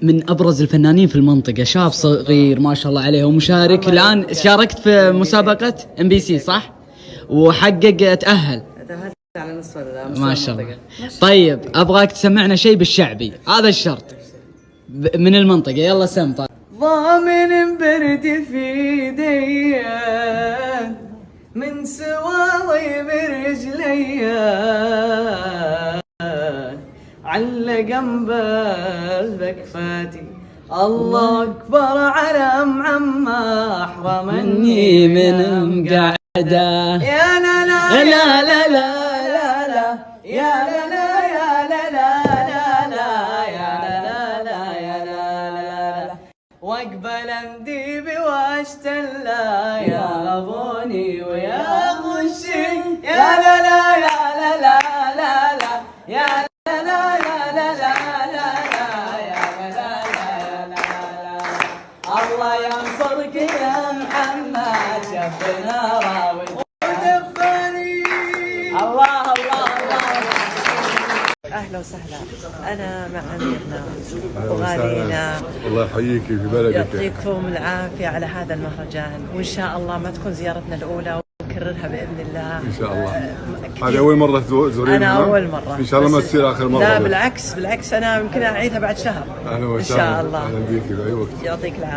من ابرز الفنانين في المنطقه، شاب صغير ما شاء الله عليه، ومشارك الان. شاركت في مسابقه MBC صح؟ وحقق تاهل على نصف ما شاء الله. طيب ابغاك تسمعنا شيء بالشعبي، هذا الشرط من المنطقه. يلا سم. طيب. ضامن برد في يدي من سواضي برجلي، علق بكفاتي الله اكبر على معما احرمني من مقعده. يا لا لا لا لا لا لا يا لا لا يا لا لا لا يا لا لا يا لا لا واقبل انديبي واشتلا يا ابوني ويا غشي يا لا لا يا لا لا لا لا يا لا لا يا لا لا لا يا لا لا يا لا لا الله ينصرك يا محمد شفنا راوي ودفاني. الله الله الله. اهلا وسهلا، انا مع اميرنا وغالينا. الله يحييك في بلدك، يعطيكم العافيه على هذا المهرجان، وان شاء الله ما تكون زيارتنا الاولى ونكررها باذن الله. ان شاء الله. هذه اول مره تزورينا؟ انا اول مره. ان شاء الله ما تصير اخر مره. لا بالعكس، انا يمكن اعيدها بعد شهر. اهلا وسهلا. ان شاء الله. اهلا بيك باي وقت. يعطيك العافيه.